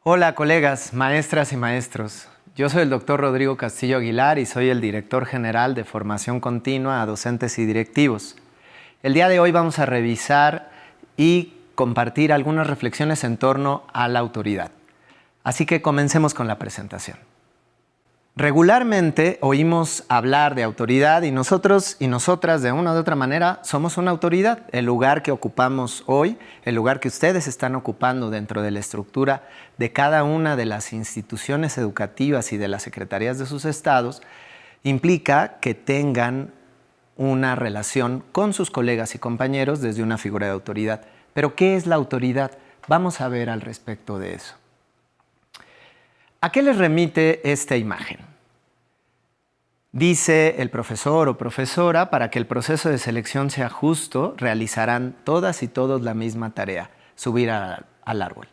Hola colegas, maestras y maestros. Yo soy el doctor Rodrigo Castillo Aguilar y soy el director general de formación continua a docentes y directivos. El día de hoy vamos a revisar y compartir algunas reflexiones en torno a la autoridad. Así que comencemos con la presentación. Regularmente oímos hablar de autoridad y nosotros y nosotras de una u otra manera somos una autoridad. El lugar que ocupamos hoy, el lugar que ustedes están ocupando dentro de la estructura de cada una de las instituciones educativas y de las secretarías de sus estados, implica que tengan una relación con sus colegas y compañeros desde una figura de autoridad. Pero ¿qué es la autoridad? Vamos a ver al respecto de eso. ¿A qué les remite esta imagen? Dice el profesor o profesora, para que el proceso de selección sea justo, realizarán todas y todos la misma tarea, subir al árbol.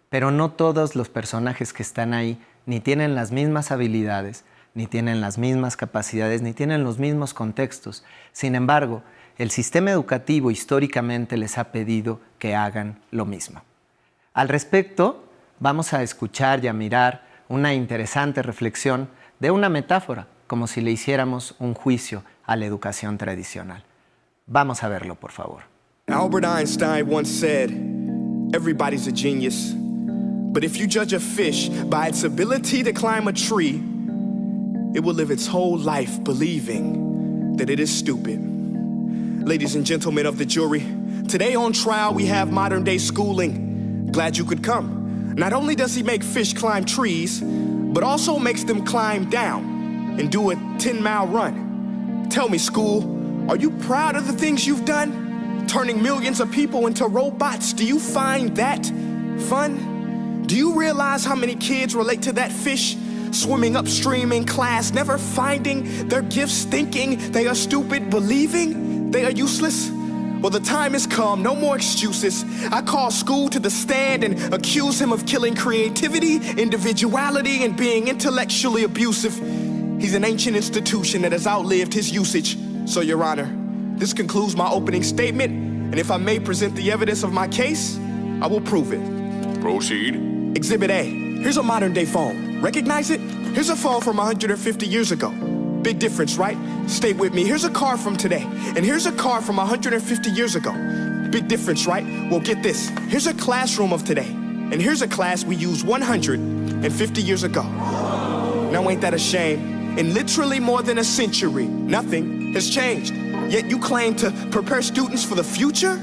Pero no todos los personajes que están ahí ni tienen las mismas habilidades, ni tienen las mismas capacidades, ni tienen los mismos contextos. Sin embargo, el sistema educativo históricamente les ha pedido que hagan lo mismo. Al respecto, vamos a escuchar y a mirar una interesante reflexión de una metáfora, como si le hiciéramos un juicio a la educación tradicional. Vamos a verlo, por favor. Albert Einstein once said, "Everybody's a genius, but if you judge a fish by its ability to climb a tree, it will live its whole life believing that it is stupid." Ladies and gentlemen of the jury, today on trial we have modern-day schooling. Glad you could come. Not only does he make fish climb trees, but also makes them climb down and do a 10-mile run. Tell me, school, are you proud of the things you've done? Turning millions of people into robots, do you find that fun? Do you realize how many kids relate to that fish? Swimming upstream in class, never finding their gifts, thinking they are stupid, believing they are useless? Well, the time has come, no more excuses. I call school to the stand and accuse him of killing creativity, individuality, and being intellectually abusive. He's an ancient institution that has outlived his usage. So, Your Honor, this concludes my opening statement, and if I may present the evidence of my case, I will prove it. Proceed. Exhibit A. Here's a modern-day phone. Recognize it? Here's a phone from 150 years ago. Big difference, right? Stay with me. Here's a car from today, and here's a car from 150 years ago. Big difference, right? Well, get this. Here's a classroom of today, and here's a class we used 150 years ago. Now, ain't that a shame? In literally more than a century, nothing has changed. Yet you claim to prepare students for the future?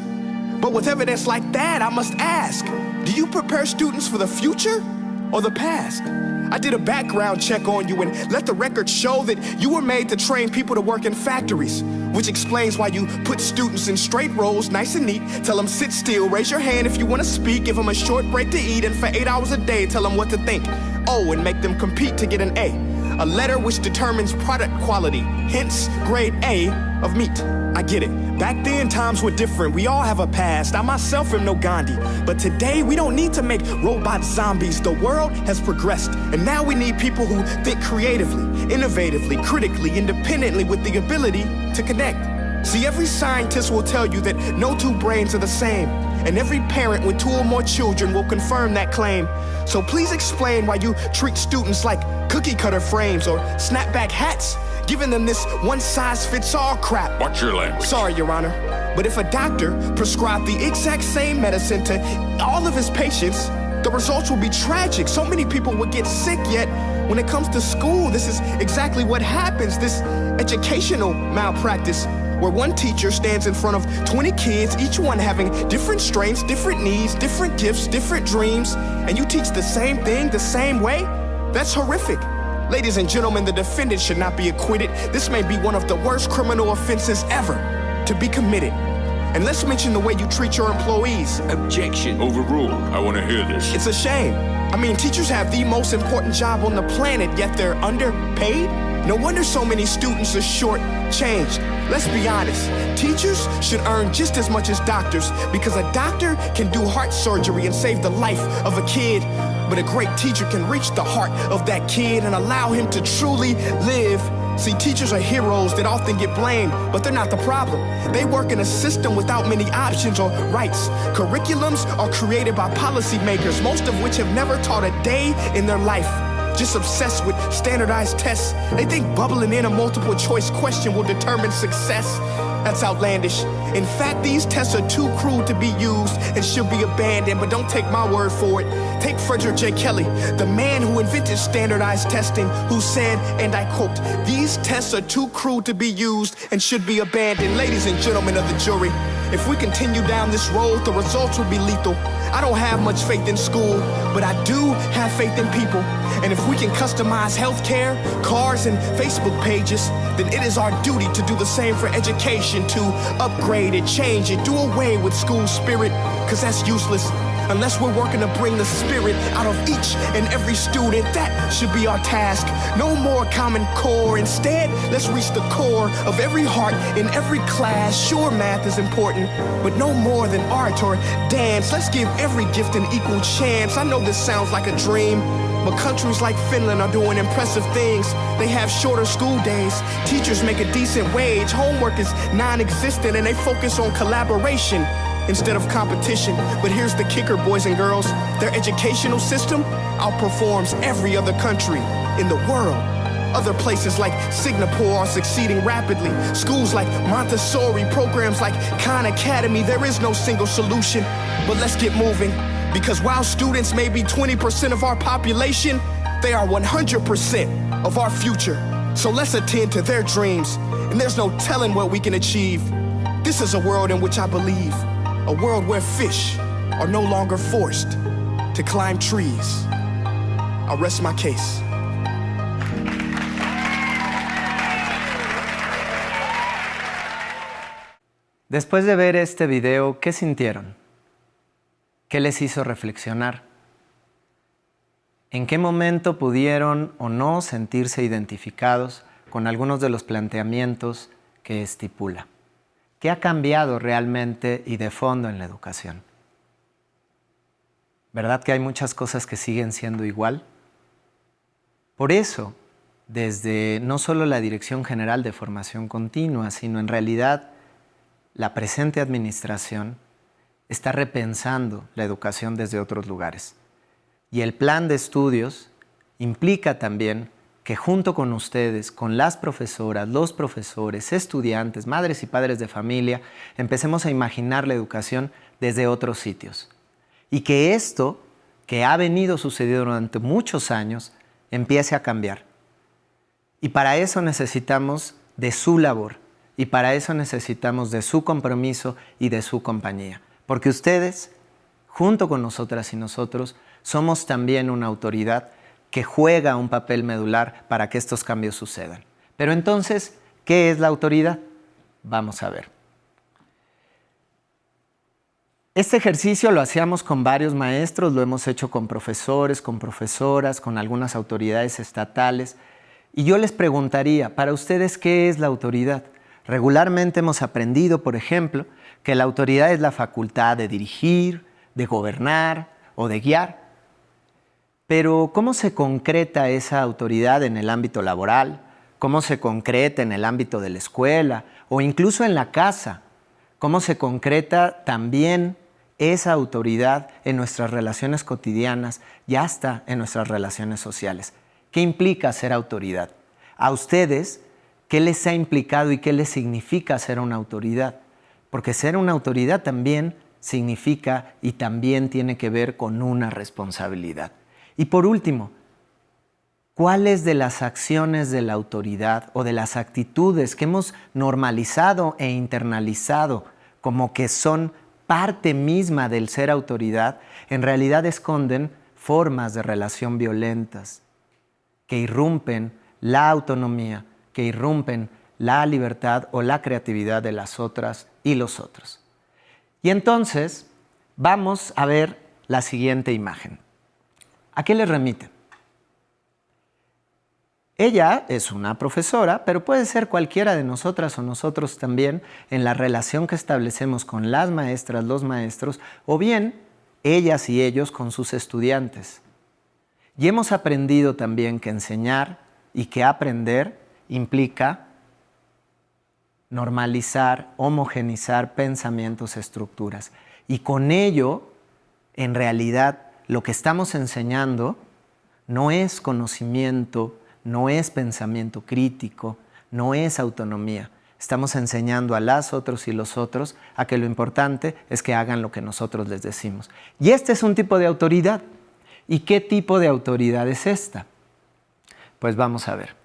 But with evidence like that, I must ask, do you prepare students for the future or the past? I did a background check on you and let the record show that you were made to train people to work in factories, which explains why you put students in straight rows, nice and neat, tell them sit still, raise your hand if you want to speak, give them a short break to eat, and for 8 hours a day, tell them what to think. Oh, and make them compete to get an A letter which determines product quality, hence grade A of meat. I get it. Back then, times were different. We all have a past. I myself am no Gandhi. But today, we don't need to make robot zombies. The world has progressed. And now we need people who think creatively, innovatively, critically, independently, with the ability to connect. See, every scientist will tell you that no two brains are the same. And every parent with 2 or more children will confirm that claim. So please explain why you treat students like cookie-cutter frames or snapback hats, giving them this one-size-fits-all crap. Watch your language. Sorry, Your Honor, but if a doctor prescribed the exact same medicine to all of his patients, the results will be tragic. So many people would get sick, yet when it comes to school, this is exactly what happens, this educational malpractice, where one teacher stands in front of 20 kids, each one having different strengths, different needs, different gifts, different dreams, and you teach the same thing the same way? That's horrific. Ladies and gentlemen, the defendant should not be acquitted. This may be one of the worst criminal offenses ever to be committed. And let's mention the way you treat your employees. Objection. Overruled. I want to hear this. It's a shame. I mean, teachers have the most important job on the planet, yet they're underpaid? No wonder so many students are short-changed. Let's be honest, teachers should earn just as much as doctors, because a doctor can do heart surgery and save the life of a kid, but a great teacher can reach the heart of that kid and allow him to truly live See, teachers are heroes that often get blamed, but they're not the problem. They work in a system without many options or rights. Curriculums are created by policymakers, most of which have never taught a day in their life. Just obsessed with standardized tests. They think bubbling in a multiple choice question will determine success. That's outlandish. In fact, these tests are too crude to be used and should be abandoned, but don't take my word for it. Take Frederick J. Kelly, the man who invented standardized testing, who said, and I quote, "These tests are too crude to be used and should be abandoned." Ladies and gentlemen of the jury, if we continue down this road, the results will be lethal. I don't have much faith in school, but I do have faith in people. And if we can customize healthcare, cars, and Facebook pages, then it is our duty to do the same for education, to upgrade it, change it, do away with school spirit, because that's useless. Unless we're working to bring the spirit out of each and every student, that should be our task. No more Common Core. Instead, let's reach the core of every heart in every class. Sure, math is important, but no more than art or dance. Let's give every gift an equal chance. I know this sounds like a dream, but countries like Finland are doing impressive things. They have shorter school days. Teachers make a decent wage. Homework is non-existent, and they focus on collaboration instead of competition. But here's the kicker, boys and girls. Their educational system outperforms every other country in the world. Other places like Singapore are succeeding rapidly. Schools like Montessori, programs like Khan Academy, there is no single solution. But let's get moving, because while students may be 20% of our population, they are 100% of our future. So let's attend to their dreams, and there's no telling what we can achieve. This is a world in which I believe. A world where fish are no longer forced to climb trees. I'll rest my case. Después de ver este video, ¿qué sintieron? ¿Qué les hizo reflexionar? ¿En qué momento pudieron o no sentirse identificados con algunos de los planteamientos que estipula? ¿Qué ha cambiado realmente y de fondo en la educación? ¿Verdad que hay muchas cosas que siguen siendo igual? Por eso, desde no solo la Dirección General de Formación Continua, sino en realidad la presente administración está repensando la educación desde otros lugares. Y el plan de estudios implica también que junto con ustedes, con las profesoras, los profesores, estudiantes, madres y padres de familia, empecemos a imaginar la educación desde otros sitios. Y que esto, que ha venido sucediendo durante muchos años, empiece a cambiar. Y para eso necesitamos de su labor, y para eso necesitamos de su compromiso y de su compañía. Porque ustedes, junto con nosotras y nosotros, somos también una autoridad que juega un papel medular para que estos cambios sucedan. Pero entonces, ¿qué es la autoridad? Vamos a ver. Este ejercicio lo hacíamos con varios maestros, lo hemos hecho con profesores, con profesoras, con algunas autoridades estatales. Y yo les preguntaría, para ustedes, ¿qué es la autoridad? Regularmente hemos aprendido, por ejemplo, que la autoridad es la facultad de dirigir, de gobernar o de guiar. Pero, ¿cómo se concreta esa autoridad en el ámbito laboral? ¿Cómo se concreta en el ámbito de la escuela o incluso en la casa? ¿Cómo se concreta también esa autoridad en nuestras relaciones cotidianas y hasta en nuestras relaciones sociales? ¿Qué implica ser autoridad? A ustedes, ¿qué les ha implicado y qué les significa ser una autoridad? Porque ser una autoridad también significa y también tiene que ver con una responsabilidad. Y por último, ¿cuáles de las acciones de la autoridad o de las actitudes que hemos normalizado e internalizado como que son parte misma del ser autoridad, en realidad esconden formas de relación violentas que irrumpen la autonomía, que irrumpen la libertad o la creatividad de las otras y los otros? Y entonces vamos a ver la siguiente imagen. ¿A qué le remite? Ella es una profesora, pero puede ser cualquiera de nosotras o nosotros también en la relación que establecemos con las maestras, los maestros, o bien ellas y ellos con sus estudiantes. Y hemos aprendido también que enseñar y que aprender implica normalizar, homogenizar pensamientos, estructuras. Y con ello, en realidad, lo que estamos enseñando no es conocimiento, no es pensamiento crítico, no es autonomía. Estamos enseñando a las otros y los otros a que lo importante es que hagan lo que nosotros les decimos. Y este es un tipo de autoridad. ¿Y qué tipo de autoridad es esta? Pues vamos a ver.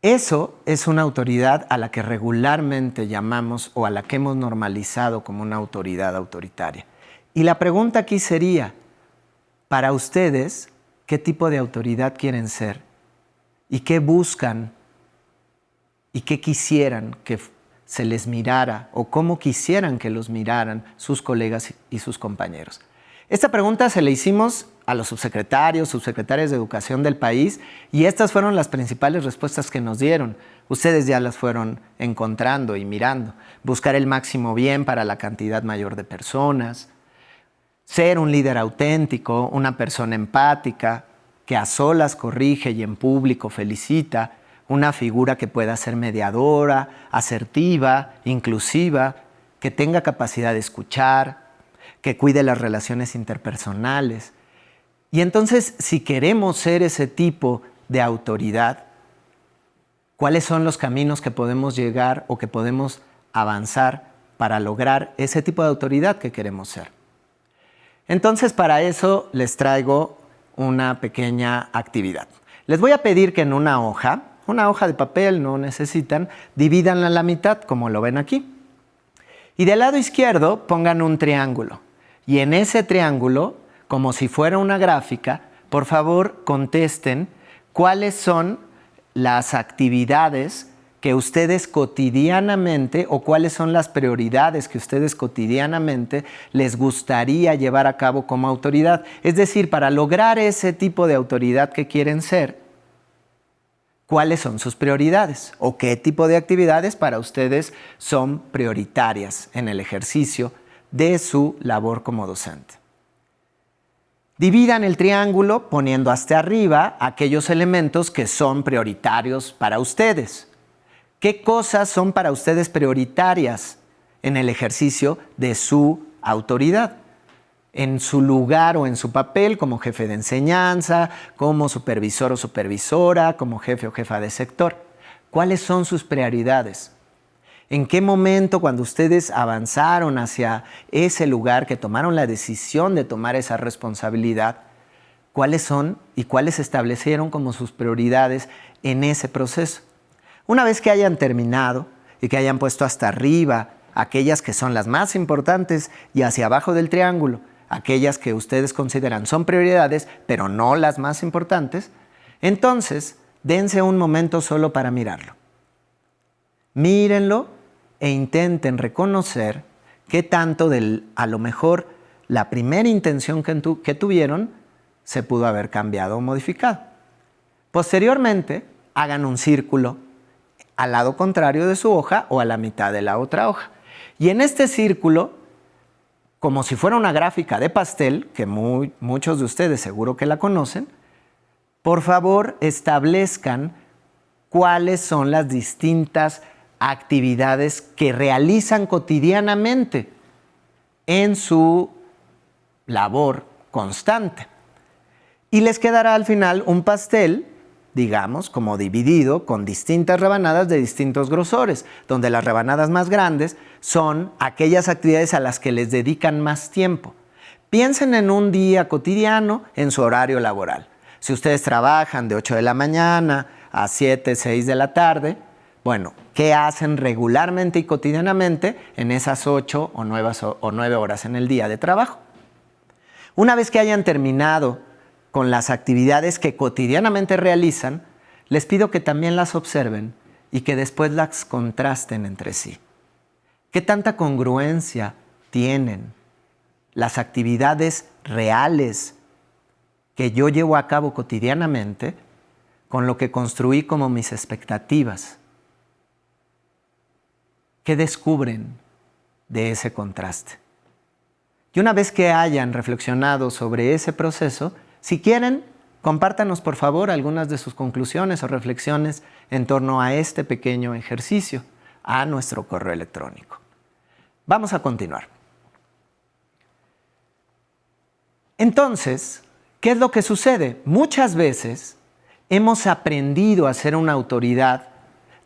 Eso es una autoridad a la que regularmente llamamos o a la que hemos normalizado como una autoridad autoritaria. Y la pregunta aquí sería, para ustedes, ¿qué tipo de autoridad quieren ser? ¿Y qué buscan? ¿Y qué quisieran que se les mirara o cómo quisieran que los miraran sus colegas y sus compañeros? Esta pregunta se la hicimos a los subsecretarios, subsecretarias de educación del país y estas fueron las principales respuestas que nos dieron. Ustedes ya las fueron encontrando y mirando. Buscar el máximo bien para la cantidad mayor de personas, ser un líder auténtico, una persona empática, que a solas corrige y en público felicita, una figura que pueda ser mediadora, asertiva, inclusiva, que tenga capacidad de escuchar, que cuide las relaciones interpersonales. Y entonces, si queremos ser ese tipo de autoridad, ¿cuáles son los caminos que podemos llegar o que podemos avanzar para lograr ese tipo de autoridad que queremos ser? Entonces, para eso les traigo una pequeña actividad. Les voy a pedir que en una hoja de papel, no necesitan, divídanla a la mitad, como lo ven aquí. Y del lado izquierdo pongan un triángulo. Y en ese triángulo, como si fuera una gráfica, por favor contesten cuáles son las actividades que ustedes cotidianamente o cuáles son las prioridades que ustedes cotidianamente les gustaría llevar a cabo como autoridad. Es decir, para lograr ese tipo de autoridad que quieren ser, ¿cuáles son sus prioridades? ¿O qué tipo de actividades para ustedes son prioritarias en el ejercicio de su labor como docente? Dividan el triángulo poniendo hasta arriba aquellos elementos que son prioritarios para ustedes. ¿Qué cosas son para ustedes prioritarias en el ejercicio de su autoridad? En su lugar o en su papel como jefe de enseñanza, como supervisor o supervisora, como jefe o jefa de sector. ¿Cuáles son sus prioridades? ¿En qué momento, cuando ustedes avanzaron hacia ese lugar, que tomaron la decisión de tomar esa responsabilidad, cuáles son y cuáles establecieron como sus prioridades en ese proceso? Una vez que hayan terminado y que hayan puesto hasta arriba aquellas que son las más importantes y hacia abajo del triángulo, aquellas que ustedes consideran son prioridades, pero no las más importantes, entonces dense un momento solo para mirarlo. Mírenlo e intenten reconocer qué tanto a lo mejor la primera intención que tuvieron se pudo haber cambiado o modificado. Posteriormente, hagan un círculo al lado contrario de su hoja o a la mitad de la otra hoja. Y en este círculo, como si fuera una gráfica de pastel, que muchos de ustedes seguro que la conocen, por favor establezcan cuáles son las distintas actividades que realizan cotidianamente en su labor constante. Y les quedará al final un pastel, digamos, como dividido con distintas rebanadas de distintos grosores, donde las rebanadas más grandes son aquellas actividades a las que les dedican más tiempo. Piensen en un día cotidiano en su horario laboral. Si ustedes trabajan de 8 de la mañana a 7, 6 de la tarde, bueno, ¿qué hacen regularmente y cotidianamente en esas 8 o 9 horas en el día de trabajo? Una vez que hayan terminado con las actividades que cotidianamente realizan, les pido que también las observen y que después las contrasten entre sí. ¿Qué tanta congruencia tienen las actividades reales que yo llevo a cabo cotidianamente con lo que construí como mis expectativas? ¿Qué descubren de ese contraste? Y una vez que hayan reflexionado sobre ese proceso, si quieren, Compártanos, por favor, algunas de sus conclusiones o reflexiones en torno a este pequeño ejercicio a nuestro correo electrónico. Vamos a continuar. Entonces, ¿qué es lo que sucede? Muchas veces hemos aprendido a ser una autoridad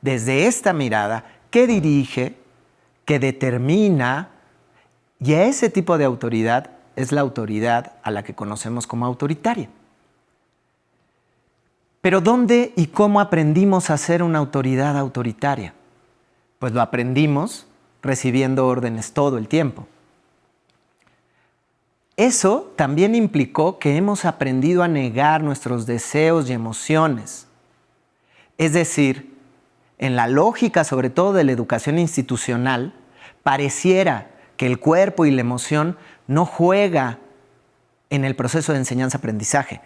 desde esta mirada que dirige, que determina, y a ese tipo de autoridad es la autoridad a la que conocemos como autoritaria. Pero ¿dónde y cómo aprendimos a ser una autoridad autoritaria? Pues lo aprendimos recibiendo órdenes todo el tiempo. Eso también implicó que hemos aprendido a negar nuestros deseos y emociones. Es decir, en la lógica, sobre todo de la educación institucional, pareciera que el cuerpo y la emoción no juega en el proceso de enseñanza-aprendizaje,